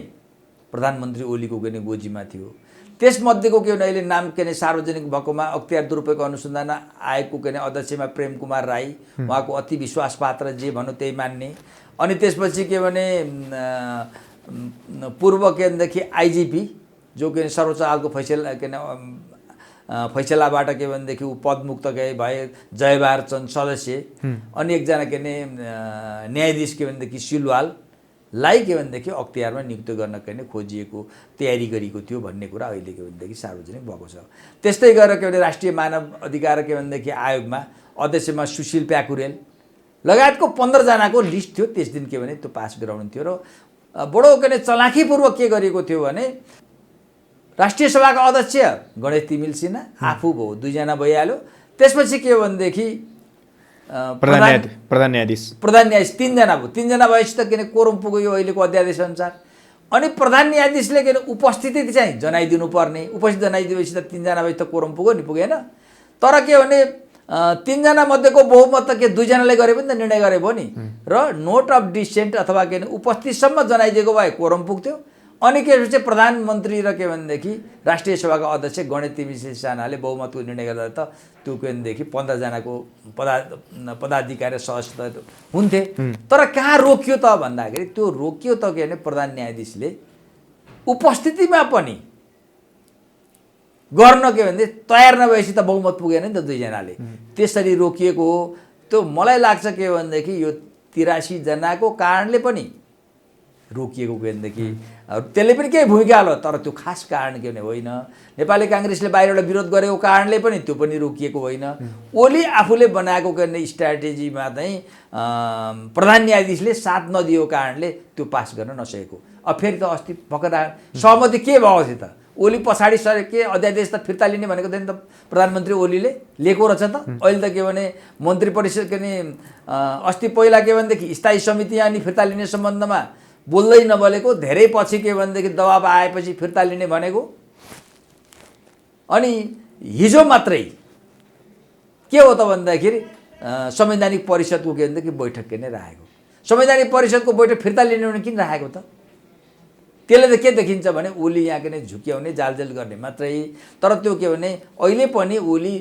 प्रधानमन्त्री ओलीको के गोजीमा थियो त्यसमध्येको के भने अहिले नाम के सार्वजनिक भएकोमा अख्तियार दुरुपयोग अनुसन्धान आयोगको के अध्यक्षमा प्रेम कुमार राई, उहाँको अति विश्वास पात्र जे भनौँ त्यही मान्ने। अनि त्यसपछि के भने पूर्व केन्द्रदेखि आइजिपी जो के सर्वोच्च अदालतको फैसलाबाट के भनेदेखि ऊ पदमुक्त भए जयबार चन्द सदस्य। अनि एकजना के न्यायाधीश के भनेदेखि सिलवाललाई के भनेदेखि अख्तियारमा नियुक्त गर्न के खोजिएको तयारी गरेको थियो भन्ने कुरा अहिले के भनेदेखि सार्वजनिक भएको छ। त्यस्तै गरेर के भने राष्ट्रिय मानव अधिकार के भनेदेखि आयोगमा अध्यक्षमा सुशील प्याकुरेल लगायतको 15 जनाको लिस्ट थियो। त्यस दिन के भने त्यो पास गराउनु थियो र बडो के चलाखीपूर्वक के गरेको थियो भने राष्ट्रिय सभाका अध्यक्ष गणेश तिमिल सिन्हा आफू भयो, 2 जना भइहाल्यो। त्यसपछि के भनेदेखि प्रधान न्यायाधीश 3 जना भयो। 3 जना भएपछि त किन कोरम पुग्यो अहिलेको अध्यादेश अनुसार। अनि प्रधान न्यायाधीशले के उपस्थिति चाहिँ जनाइदिनु पर्ने, उपस्थित जनाइदिएपछि त 3 जना भएपछि त कोरम पुग्यो नि, पुगेन। तर के भने 3 जना मध्येको बहुमत त के 2 जनाले गरे पनि त निर्णय गरे भयो नि। र नोट अफ डिसेन्ट अथवा के उपस्थितसम्म जनाइदिएको भए कोरम पुग्थ्यो। अनि के चाहिँ प्रधानमन्त्री र के भनेदेखि राष्ट्रिय सभाका अध्यक्ष गणेश तिमिल सिन्हाले बहुमतको निर्णय गर्दा त त्यो के भनेदेखि 15 जनाको पदाधिकारी सदस्य हुन्थे। तर कहाँ रोकियो त भन्दाखेरि त्यो रोकियो त के भने प्रधान न्यायाधीशले उपस्थितिमा पनि गर्न के भने तयार नभएपछि त बहुमत पुगेन नि त 2 जनाले, त्यसरी रोकिएको हो। त्यो मलाई लाग्छ के भनेदेखि यो 83 जनाको कारणले पनि रोकिएको के भनेदेखि त्यसले पनि केही भूमिका हाल्यो, तर त्यो खास कारण के भने होइन। नेपाली काङ्ग्रेसले बाहिरबाट विरोध गरेको कारणले पनि त्यो पनि रोकिएको होइन। ओली आफूले बनाएको के भने स्ट्राटेजीमा चाहिँ प्रधान न्यायाधीशले साथ नदिएको कारणले त्यो पास गर्न नसकेको। अब फेरि त अस्ति भर्खर सहमति के भएको थियो त, ओली पछाडि सरे के अध्यादेश त फिर्ता लिने भनेको थिएन त प्रधानमन्त्री ओलीले लिएको रहेछ त। अहिले त के भने मन्त्री परिषद के नि अस्ति पहिला के भनेदेखि स्थायी समिति अनि फिर्ता लिने सम्बन्धमा बोल्दै नबोलेको, धेरै पछि के भनेदेखि दबाब आएपछि फिर्ता लिने भनेको। अनि हिजो मात्रै के हो त भन्दाखेरि संवैधानिक परिषदको के भनेदेखि बैठक के नै राखेको। संवैधानिक परिषदको बैठक फिर्ता लिने भने किन राखेको त? त्यसले त के देखिन्छ भने ओली यहाँ के नै झुक्याउने जालजेल गर्ने मात्रै। तर त्यो के भने अहिले पनि ओली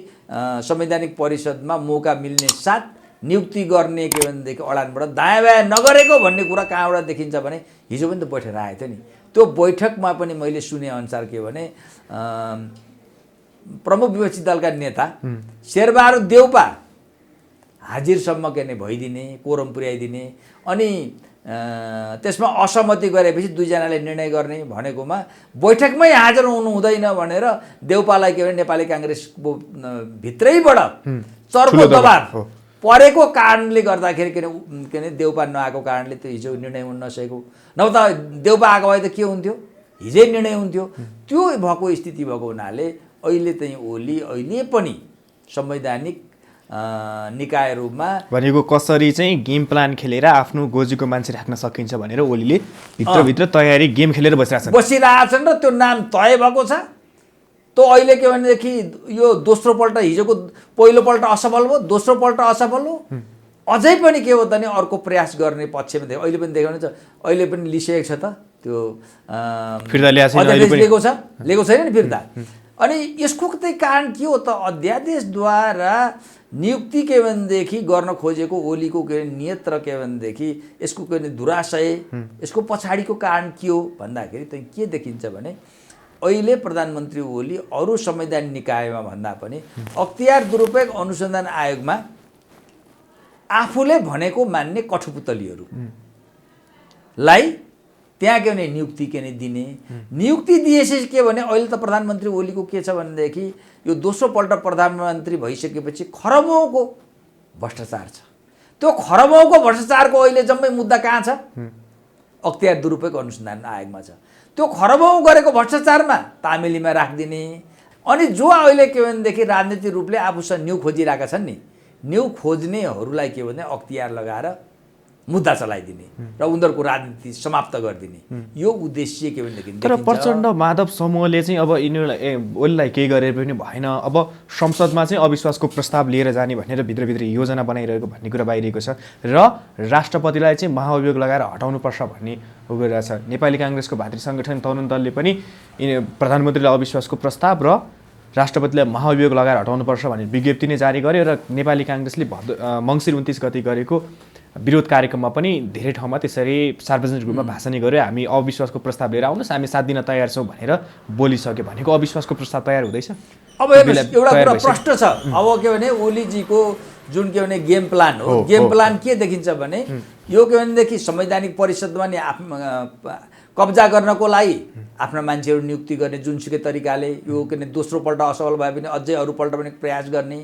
संवैधानिक परिषदमा मौका मिल्ने साथ नियुक्ति गर्ने के भनेदेखि अडानबाट दायाँ बायाँ नगरेको भन्ने कुरा कहाँबाट देखिन्छ भने हिजो पनि त बैठक राखेको थियो नि। त्यो बैठकमा पनि मैले सुने अनुसार के भने प्रमुख विपक्षी दलका नेता शेरबहादुर देउपा हाजिरसम्म के नै भइदिने, कोरम पुर्याइदिने, अनि त्यसमा असहमति गरेपछि दुईजनाले निर्णय गर्ने भनेकोमा बैठकमै हाजिर हुनु हुँदैन भनेर देउपालाई के भने नेपाली काङ्ग्रेसको भित्रैबाट चर्को दबाब परेको कारणले गर्दाखेरि के अरे देउपा नआएको कारणले त्यो हिजो निर्णय हुन नसकेको। नभए त देउपा आएको भए त के हुन्थ्यो, हिजै निर्णय हुन्थ्यो। त्यो भएको स्थिति भएको हुनाले अहिले चाहिँ ओली अहिले पनि संवैधानिक निकायहरूमा भनेको कसरी चाहिँ गेम प्लान खेलेर आफ्नो गोजीको मान्छे राख्न सकिन्छ भनेर ओलीले भित्रभित्र तयारी गेम खेलेर बसिरहेछन् र त्यो नाम तय भएको छ। त्यो अहिले के भनेदेखि यो दोस्रो पल्ट, हिजोको पहिलोपल्ट असफल भयो, दोस्रो पल्ट असफल हो, अझै पनि के हो त नि अर्को प्रयास गर्ने पक्षमा देख्यो। अहिले पनि देखाउने छ, अहिले पनि लिइसकेको छ त त्यो फिर्ता लिएको छ, लिएको छैन नि फिर्ता। अनि यसको चाहिँ कारण के हो त? अध्यादेशद्वारा नियुक्ति के भनेदेखि गर्न खोजेको ओलीको के नियत र के भनेदेखि यसको के दुराशय, यसको पछाडिको कारण के हो भन्दाखेरि चाहिँ के देखिन्छ भने अहिले प्रधानमन्त्री ओली अरू संवैधानिक निकायमा भन्दा पनि अख्तियार दुरुपयोग अनुसन्धान आयोगमा आफूले भनेको मान्ने कठपुतलीहरूलाई त्यहाँ के भने नियुक्ति के नै दिने। नियुक्ति दिएपछि के भने अहिले त प्रधानमन्त्री ओलीको के छ भनेदेखि यो दोस्रो पल्ट प्रधानमन्त्री भइसकेपछि खरबौँको भ्रष्टाचार छ। त्यो खरबौँको भ्रष्टाचारको अहिले जम्मै मुद्दा कहाँ छ? अख्तियार दुरुपयोग अनुसन्धान आयोगमा छ। त्यो खरबौँ गरेको भ्रष्टाचारमा तामेलीमा राखिदिने। अनि जो अहिले के भनेदेखि राजनीतिक रूपले आफूसँग न्यु खोजिरहेका छन् नि, न्यु खोज्नेहरूलाई के भने अख्तियार लगाएर मुद्दा चलाइदिने र उनीहरूको राजनीति समाप्त गरिदिने, यो उद्देश्य के भनेदेखि। तर प्रचण्ड माधव समूहले चाहिँ अब यिनीहरूलाई ओलीलाई केही गरेर पनि भएन, अब संसदमा चाहिँ अविश्वासको प्रस्ताव लिएर जाने भनेर भित्रभित्र योजना बनाइरहेको भन्ने कुरा बाहिरिएको छ र राष्ट्रपतिलाई चाहिँ महाअभियोग लगाएर हटाउनुपर्छ भन्ने हो गरिरहेछ। नेपाली काङ्ग्रेसको भातृ सङ्गठन तरुण दलले पनि प्रधानमन्त्रीलाई अविश्वासको प्रस्ताव र राष्ट्रपतिलाई महाअभियोग लगाएर हटाउनुपर्छ भन्ने विज्ञप्ति नै जारी गर्यो र नेपाली काङ्ग्रेसले मङ्सिर 29 गते गरेको विरोध कार्यक्रममा पनि धेरै ठाउँमा त्यसरी सार्वजनिक रूपमा भाषण गर्यो, हामी अविश्वासको प्रस्ताव लिएर आउनुहोस्, हामी साथ दिन तयार छौँ भनेर बोलिसक्यो। भनेको अविश्वासको प्रस्ताव तयार हुँदैछ। अब हेर्नुहोस्, एउटा कुरा प्रश्न छ। अब के भने ओलीजीको जुन के भने गेम प्लान हो, गेम प्लान के देखिन्छ भने यो के भनेदेखि संवैधानिक परिषदमा नि कब्जा गर्नको लागि आफ्ना मान्छेहरू नियुक्ति गर्ने जुनसुकै तरिकाले, यो के भने दोस्रो पल्ट असफल भए पनि अझै अरू पल्ट पनि प्रयास गर्ने,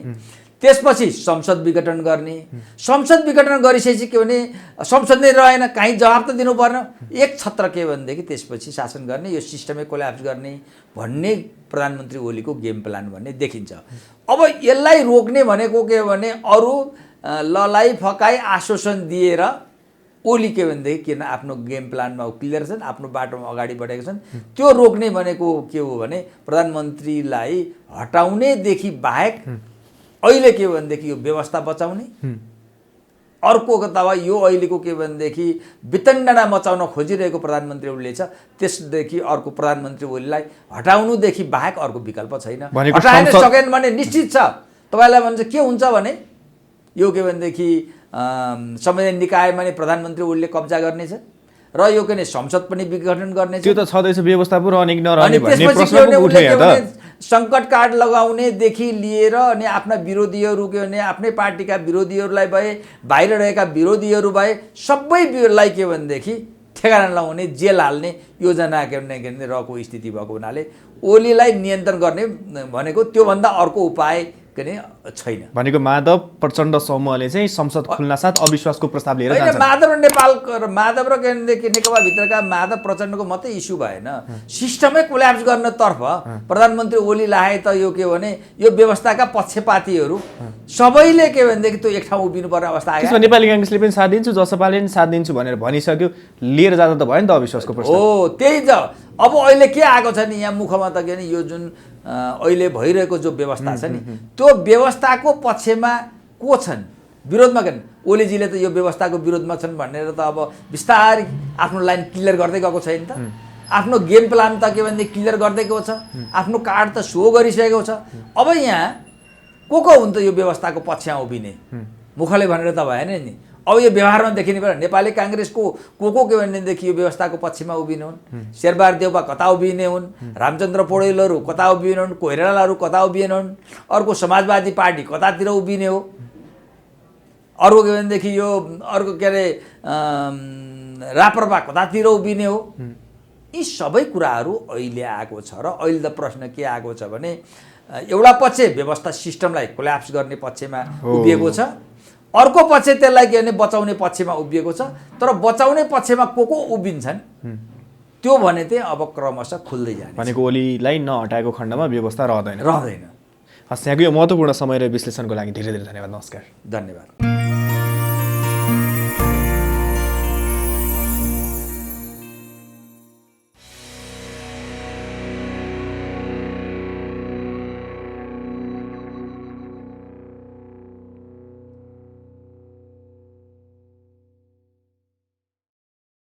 त्यसपछि संसद विघटन गर्ने। संसद विघटन गरिसकेपछि के भने संसद नै रहेन, कहीँ जवाब त दिनु पर्न, एक छत्र के भनेदेखि त्यसपछि शासन गर्ने, यो सिस्टमै कोल्याप्स गर्ने भन्ने प्रधानमन्त्री ओलीको गेम प्लान भन्ने देखिन्छ। अब यसलाई रोक्ने भनेको के भने अरू ललाई फकाई आश्वासन दिएर ओली के भनेदेखि किन आफ्नो गेम प्लानमा क्लियर छन्, आफ्नो बाटोमा अगाडि बढेका छन्। त्यो रोक्ने भनेको के हो भने प्रधानमन्त्रीलाई हटाउनेदेखि बाहेक अहिले के भनेदेखि यो व्यवस्था बचाउने, अर्को अथवा यो अहिलेको के भनेदेखि वितण्डना मचाउन खोजिरहेको प्रधानमन्त्री ओलीले छ, त्यसदेखि अर्को प्रधानमन्त्री ओलीलाई हटाउनुदेखि बाहेक अर्को विकल्प छैन। हटाइन सकेन भने निश्चित छ तपाईँलाई भन्छ के हुन्छ भने यो के भनेदेखि संवैधानिक निकायमा नै प्रधानमन्त्री ओलीले कब्जा गर्नेछ र यो के संसद पनि विघटन गर्नेछ। त्यो त छँदैछ, व्यवस्था पो रहने कि नरहने भन्ने प्रश्न उठ्यो त। सङ्कट कार्ड लगाउनेदेखि लिएर अनि आफ्ना विरोधीहरू के भने आफ्नै पार्टीका विरोधीहरूलाई भए, बाहिर रहेका विरोधीहरू भए, सबैलाई के भनेदेखि ठेगाना लगाउने जेल हाल्ने योजना के भने रहेको स्थिति भएको हुनाले ओलीलाई नियन्त्रण गर्ने भनेको त्योभन्दा अर्को उपाय के भने छैन। भनेको माधव प्रचण्ड समूहले चाहिँ संसद खुल्न साथ अविश्वासको प्रस्ताव लिएर होइन, जान्छ। माधव र नेपाल माधव र नेकपा भित्रका माधव प्रचण्डको मात्रै इस्यु भएन, सिस्टमै कोल्याप्स गर्नतर्फ प्रधानमन्त्री ओली लाए त यो के भने यो व्यवस्थाका पक्षपातीहरू सबैले के भनेदेखि त्यो एक ठाउँ उभिनुपर्ने अवस्था आयो। त्यसमा नेपाली काङ्ग्रेसले पनि साथ दिन्छु, जसपाले पनि साथ दिन्छु भनेर भनिसक्यो, लिएर जाँदा त भयो नि त अविश्वासको प्रस्ताव। हो त्यही त। अब अहिले के आएको छ नि यहाँ मुखमा त के भने यो जुन अहिले भइरहेको जो व्यवस्था छ नि त्यो व्यवस्थाको पक्षमा को छन्, विरोधमा के ओलीजीले त यो व्यवस्थाको विरोधमा छन् भनेर त अब बिस्तारै आफ्नो लाइन क्लियर गर्दै गएको छैन त, आफ्नो गेम प्लान त के भनेदेखि क्लियर गर्दै गएको छ, आफ्नो कार्ड त सो गरिसकेको छ। अब यहाँ को हुन् त यो व्यवस्थाको पक्षमा उभिने, मुखले भनेर त भएन नि। अब यो व्यवहारमा देखिने पर्यो, नेपाली काङ्ग्रेसको को के भनेदेखि यो व्यवस्थाको पक्षमा उभिने हुन्, शेरबहादुर देउवा कता उभिने हुन्, रामचन्द्र पौडेलहरू कता उभिने हुन्, कोइरालाहरू कता उभिने हुन्, अर्को समाजवादी पार्टी कतातिर उभिने हो, अर्को के भनेदेखि यो अर्को के अरे राप्रपा कतातिर उभिने हो। यी सबै कुराहरू अहिले आएको छ र अहिले त प्रश्न के आएको छ भने एउटा पक्ष व्यवस्था सिस्टमलाई कोल्याप्स गर्ने पक्षमा उभिएको छ, अर्को पक्ष त्यसलाई के भने बचाउने पक्षमा उभिएको छ। तर बचाउने पक्षमा को उभिन्छन् त्यो भने चाहिँ अब क्रमशः खुल्दै जाने। भनेको ओलीलाई नहटाएको खण्डमा व्यवस्था रहँदैन। रहँदैन। हस्, यहाँको यो महत्त्वपूर्ण समय र विश्लेषणको लागि धेरै धेरै धन्यवाद। नमस्कार। धन्यवाद।